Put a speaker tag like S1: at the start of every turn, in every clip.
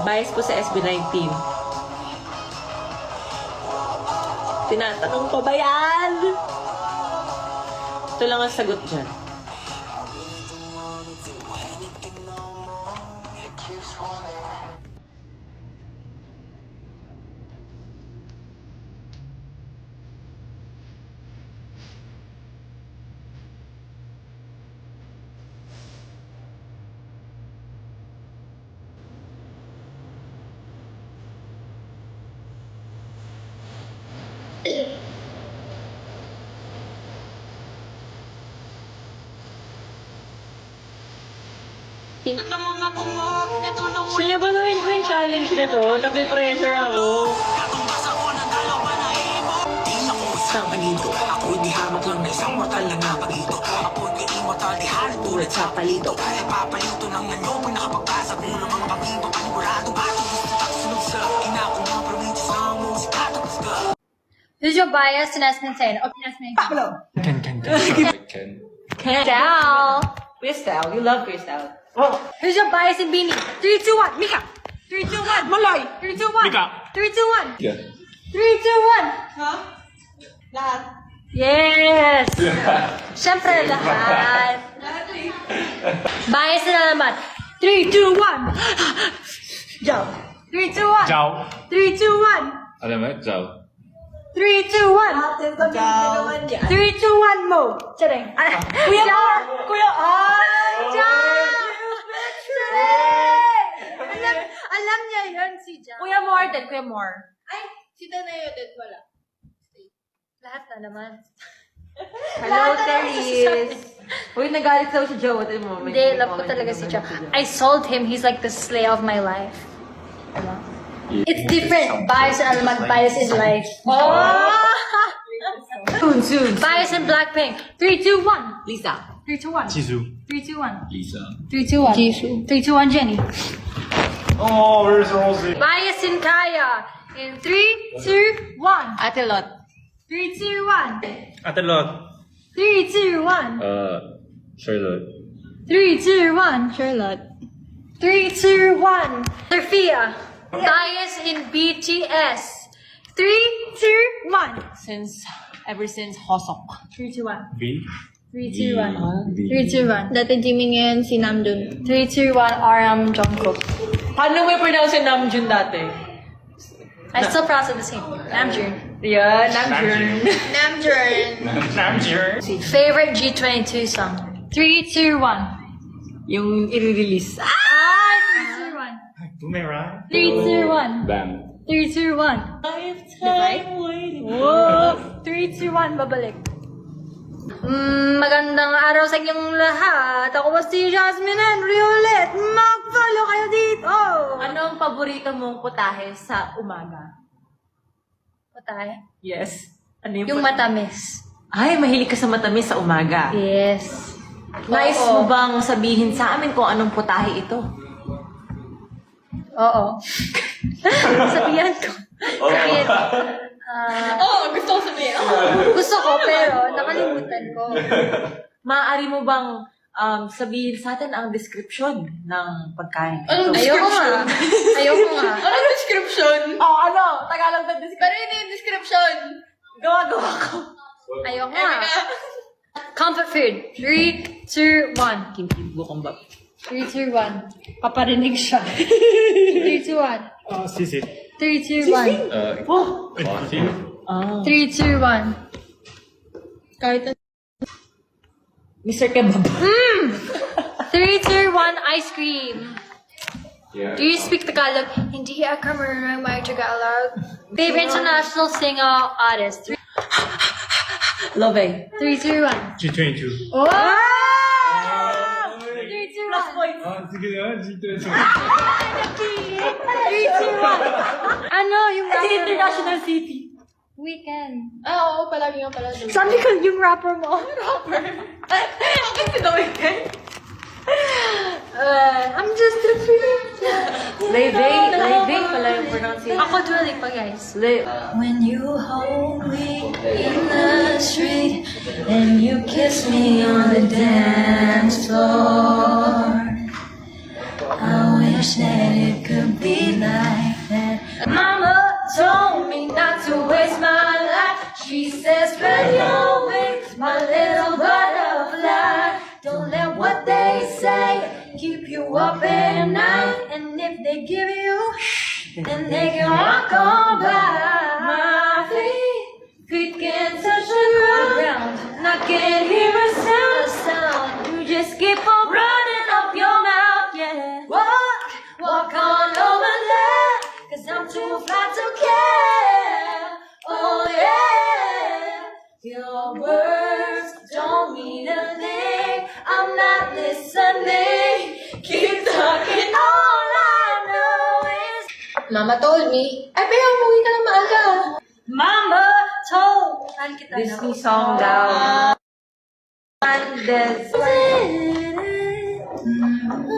S1: Bias po sa SB19. Tinatanong pa ba yan? Ito lang ang sagot dyan. Sino ba gawin ko yung challenge na to? Napipressure ako.
S2: Isang palito, ako'y di hamak lang na isang mortal lang na pagito. Ako'y di immortal, di halit tulad sa palito. Papalito ng anyo pag nakapagpasa mo ng mga pag-iba panigurado. Batong sunod sa ina ko mga probinsya sa musika.
S3: Who's your bias in Esmintane? Okay, Esmintane.
S1: Pablo!
S3: Crystal.
S1: Crystal, you love Crystal.
S3: Who's your bias in Beanie? 3, 2, 1. Mika. 3, 2, 1.
S1: Malay!
S3: 3, 2, 1.
S4: Mika.
S3: 3, 2, 1.
S4: Yeah.
S3: 3, 2, 1.
S1: Ha? Lahat.
S3: Yes! Siyempre lahat. Bias na naman. 3, 2, 1.
S1: Jump.
S3: 3, 2, 1.
S4: Ciao.
S3: 3, 2, 1.
S4: Alam mo, ciao.
S3: 3, 2, 1. 3, 2, 1 mo. Charing. Kuya mo. Kuya. Alam niya yun si Jam.
S1: Kuya Moore din, Kuya Moore.
S3: Ay, si Tanayo din wala. Lahat na naman.
S1: Hello, Therese. Uy, nagalit daw si Joe. Ito mo.
S3: Hindi, love ko talaga si Jam. I sold him. He's like the slay of my life. Diba? It's different. Bias and Alamat. Bias is life.
S1: Soon.
S3: Bias in Blackpink. 3, 2, 1.
S1: Lisa.
S3: 3, 2, 1.
S4: Jisoo.
S3: 3, 2, 1.
S4: Lisa.
S3: 3, 2, 1. Jisoo. 3, 2, 1, Jenny.
S4: Oh, where's Rosie?
S3: Bias in Kaya. In 3, 2, 1.
S1: Ate Lot.
S3: 3, 2, 1.
S4: Ate Lot.
S3: 3, 2, 1.
S4: Charlotte.
S3: 3, 2, 1. Charlotte. 3, 2, 1. Sophia. Bias in BTS. 3, 2, 1.
S1: Ever since Hosok.
S3: 3, 2, 1.
S4: B?
S3: 3, 2, 1.
S4: B.
S3: 3, 2, 1. Dati Jimin ngayon si Namjoon. 3, 2, 1. RM Jungkook.
S1: Paano mo i-pronounce yung Namjoon dati?
S3: I still pronounce it the same. Namjoon.
S1: Yeah, Namjoon.
S3: Namjoon. Favorite G22 song. 3, 2, 1.
S1: Yung i-release.
S3: 3, 2, 1.
S4: Boomerang.
S3: 3, 2, 1.
S4: Bam.
S3: 3, 2, 1.
S1: Lifetime waiting.
S3: Whoa! 3, 2, 1, babalik. Magandang araw sa inyong lahat. Ako ba si Jasmine Henry ulit. Mag-follow kayo dito.
S1: Ano ang paborito mong putahe sa umaga?
S3: Patay.
S1: Yes. Ano
S3: Yung matamis.
S1: Ay, mahilig ka sa matamis sa umaga.
S3: Yes.
S1: Nais
S3: Oo.
S1: mo bang sabihin sa amin kung anong putahe ito?
S3: Oo. Sabihan ko. Sabihan ko.
S1: Gusto ko sabihin.
S3: Gusto ko pero nakalimutan ko.
S1: Maaari mo bang sabihin sa atin ang description ng pagkain ito?
S3: Ayoko nga. Ayoko nga.
S5: Ano description?
S1: Tagalog na description.
S5: Pero hindi yung description.
S1: Gawa-gawa ko.
S3: Ayoko nga. Comfort food. 3, 2, 1.
S1: Kimchi bukombap.
S3: 3, 2, 1. Paparinig siya. 3, 2, 1.
S4: Sisi.
S3: 3, 2, 1.
S1: Oh!
S4: Coffee.
S3: 3, 2, 1. Kahit
S1: Mr. Kebab.
S3: 3, 2, 1, ice cream.
S4: Yeah.
S3: Do you speak Tagalog? Hindi ako marunong mag-Tagalog. Favorite international singer artist?
S1: Love.
S3: 3, 2, 1.
S4: G22.
S3: Oh! 3, 2, 1.
S4: Sige na, G22.
S3: 3, 2, 1. Ano? Yung
S1: It's
S3: rapper
S1: international city.
S3: Weekend.
S5: Oo, palagi nga pala.
S3: Sabi ko yung rapper mo.
S1: Bakit si The Weeknd?
S3: I'm just a freak.
S1: Levay pala yung pronunciation.
S3: Ako Dua Lipa, guys.
S1: When you hold me in the street and you kiss me on the dance floor, I wish that it could be Mama told me not to waste my life. She says, spread your wings, my little butterfly. Don't let what they say keep you up at night. And if they give you, then they can walk on by. My feet can't touch the ground, and I can't hear a sound. You just keep on running up your mouth, yeah. Walk on over there, 'cause I'm too fly to care. Oh yeah, your words don't mean a thing. I'm not listening. Keep talking, all I know is
S5: Mama told me, ay, pero umuwi ka ng maaga.
S1: Mama told.
S3: Disney song daw.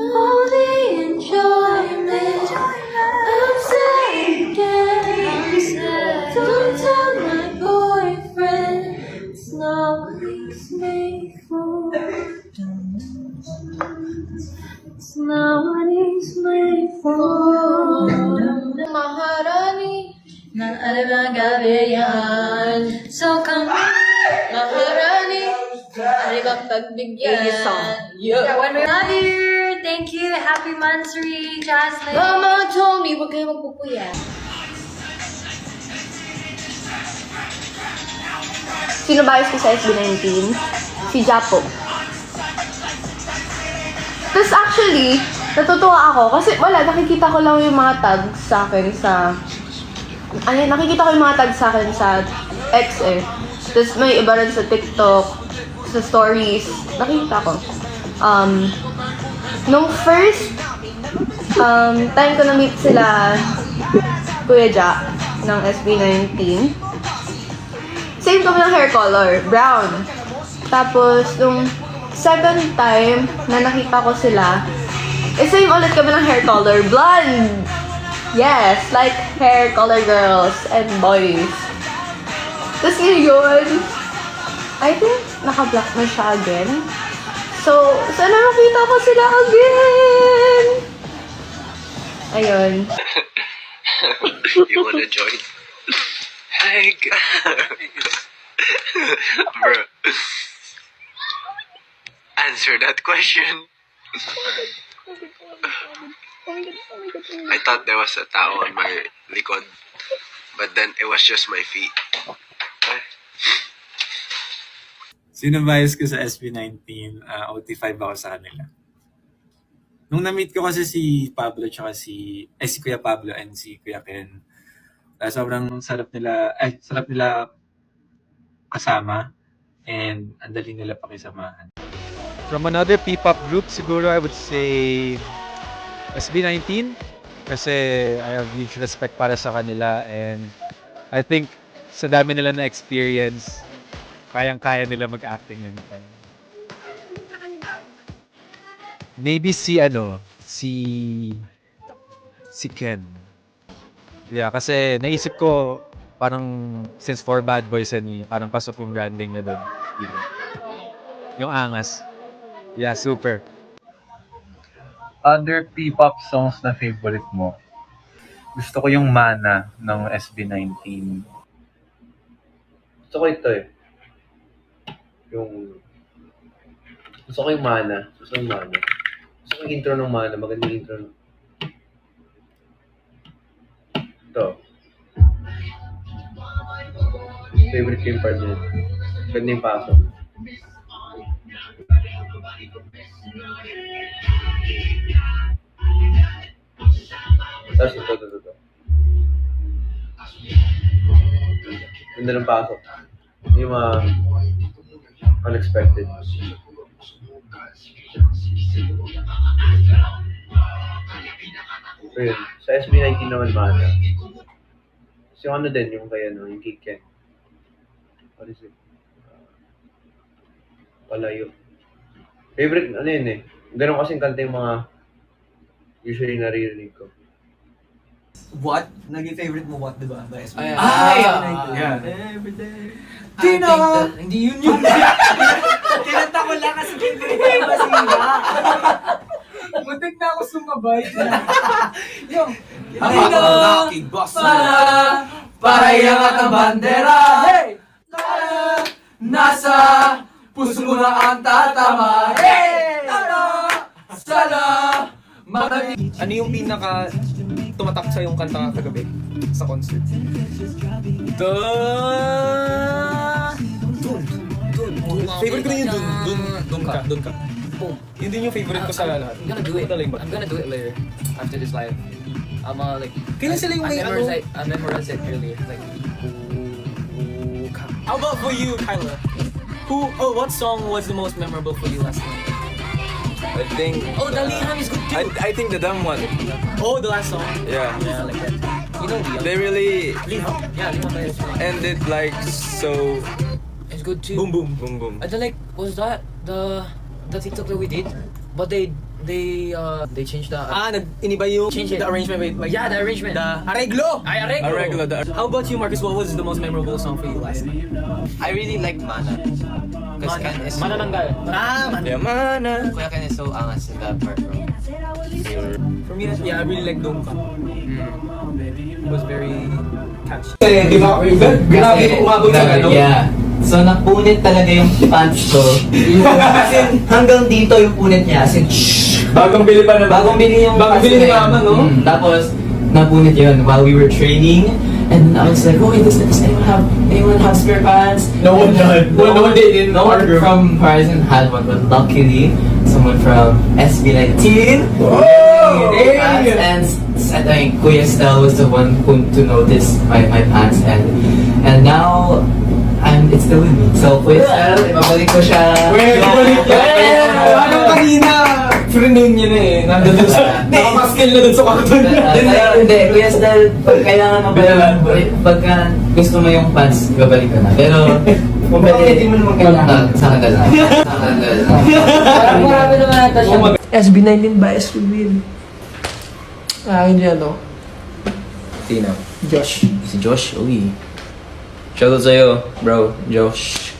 S1: All the enjoyment I'm sad again. Don't tell my boyfriend it's not what he's made for. It's not what he's made for.
S5: Maharani,
S1: Na alam gabi yan. So come
S5: Maharani, ano bang pagbigyan?
S3: Yeah, when we
S1: love you. Thank you. Happy Mansuri, Jocelyn.
S5: Mama told me, huwag kayo magpupuya.
S6: Sino bias ko sa SB19? Si Japo. Tapos actually, natutuwa ako kasi wala, nakikita ko lang yung mga tags sa akin sa... nakikita ko yung mga tags sa akin sa X eh. Tapos may iba rin sa TikTok, sa stories, nakikita ko. Nung first time ko na-meet sila, Kuya Ja, ng SB19, same kami ng hair color, brown. Tapos, nung second time na nakita ko sila, same ulit kami ng hair color, blonde! Yes, like hair color girls and boys. Tapos ngayon, I think naka-black na siya again. So, sana makita ko sila again! Ayun.
S7: You wanna join? Hi, bro. Answer that question. I thought there was a tao on my likod, but then it was just my feet.
S8: Sino bias ko sa SB19? OT5 ako sa kanila. Nung na-meet ko kasi si Pablo tsaka si Kuya Pablo and si Kuya Ken, sobrang sarap nila kasama and ang dali nila pakisamahan.
S9: From another P-pop group, siguro I would say SB19 kasi I have huge respect para sa kanila and I think sa dami nila na experience, kayang-kaya nila mag-acting yun. Maybe si Ken. Yeah, kasi naisip ko parang since for Bad Boys and parang pasok yung branding na doon. Yung angas. Yeah, super.
S4: Other P-pop songs na favorite mo? Gusto ko yung Mana ng SB19. Gusto ko ito eh. Gusto ko yung Mana. Gusto ko yung intro ng Mana. Maganda yung intro. Ito. Favorite ko yung part niya. Ganda yung pasok. Tapos ito. Ganda ng pasok. Yung mga unexpected. So yun, sa SB19 naman Mana. So yung ano din, yung kaya yung Kid Ken. What is it? Palayo. Favorite, ano yun eh. Ganun kasing kanta yung mga usually naririnig ko.
S2: What? Naging favorite mo what, diba? By SB?
S8: Yeah.
S2: Every day.
S10: Hindi yun. Kinanta ko lang kasi hindi kayo masira. Muntik na ako sumabay. Yung, Ang aking boss para iangat ang bandera. Hey! Nasa puso mo na ang tatama. Hey! Sana matagig.
S11: Ano yung pinaka tumatak sa yung kanta kagabi sa concert? Favorite ko rin yung dun ka. Yun din yung favorite ko sa lahat.
S10: I'm gonna do it. I'm gonna do it later after this live. I'm like.
S11: Kailan sila yung may ano?
S10: I memorized it earlier. Like.
S11: How about for you, Kyla? What song was the most memorable for you last night?
S7: I think...
S11: Oh, Dalihan is good too.
S7: I think the dumb one.
S11: Oh, the last song.
S7: Yeah.
S11: Yeah, like that. You know,
S7: They really
S11: Liham. Yeah, Liham by
S7: ended like so...
S10: It's good too.
S11: Boom, boom.
S7: Boom boom.
S10: I don't like. Was that the TikTok that we did? But they changed the.
S11: Iniba yung
S10: Change it.
S11: the arrangement. Like,
S10: Yeah, the arrangement.
S11: The arreglo.
S10: Ay, arreglo.
S11: How about you, Marcus? What was the most memorable song for you last night?
S12: I really like Mana. Because Ken is so...
S10: Manananggal.
S7: Yeah, mana.
S12: Kuya Ken is so angas in that part, bro.
S11: For me, yeah, I really like Dongka. It was very catchy.
S10: Di ba? Grabe kung umabot sa gano'n.
S12: Yeah. So, napunit talaga yung pants ko. As in, hanggang dito yung punit niya. As in,
S10: Bagong bili pa naman.
S12: bagong bili yung
S10: Bagong
S12: pants
S10: bili ni
S12: na yun.
S10: Mama, no?
S12: Tapos, napunit yun while we were training. And I was like, okay, does anyone have spare pants?
S10: No one did. No one did.
S12: No one from Horizon had one, but luckily, someone from SB19
S10: Hey!
S12: and I think Kuya Stel was the one who to notice my pants and now it's still with me. So Kuya Stel, ibabalik ko siya.
S10: Wait, balik yan! Ano kanina? Friendin niya na eh. Nandun dun sa... Nakamaskil na dun sa karton.
S12: Hindi, Kuya Stel, pag kailangan mo pagka gusto mo yung pants, ibabalik ko na. Pero kung pwede mo naman kailangan, sa akin na lang. Sa akin na lang.
S5: Parang marami naman ata siya.
S10: SB19 bias to win. Akin dyan, no?
S12: Sino?
S10: Josh.
S12: Si Josh, uy. Shoutout sa'yo, bro, Josh.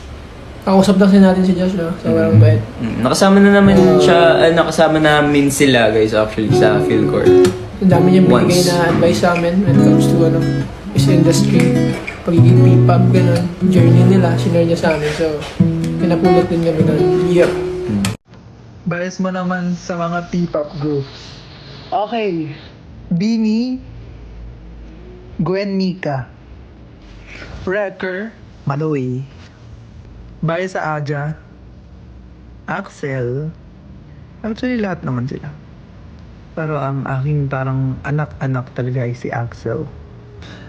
S10: Kausap lang natin si Josh, no? Sa walang bait.
S12: Nakasama na naman nakasama namin sila guys actually sa Philcore.
S10: Ang dami niyang binigay
S12: Once.
S10: na advice sa amin when it comes to this industry, pagiging P-pop, ganun, journey nila, sinare niya sa amin. So, pinapulot din kami ng year.
S13: Bias mo naman sa mga P-pop groups. Okay. Bini, Gwen Mika. Wrecker, Maloy. Bias sa Aja, Axel. Actually, lahat naman sila. Pero ang aking parang anak-anak talaga ay si Axel.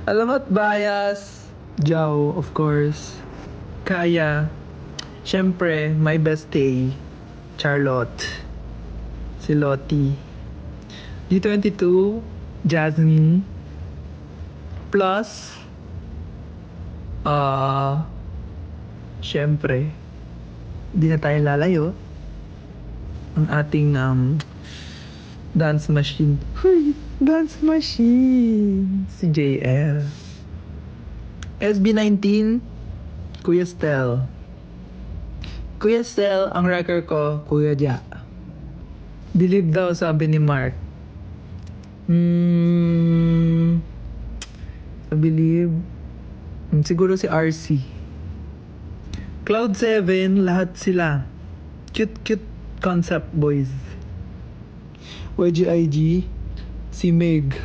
S13: Alamat bias, Jao, of course. Kaya, syempre, my bestie, Charlotte, si Lottie, D22, Jasmine, plus, syempre, di na tayo lalayo, ang ating dance machine. Huy, dance machine! Si JL. SB19, Kuya Stel. Kuya Stel, ang record ko, Kuya Ja. Believe daw, sabi ni Mark. I believe, siguro si RC. Cloud 7, lahat sila. Cute concept boys. YGIG, si Meg.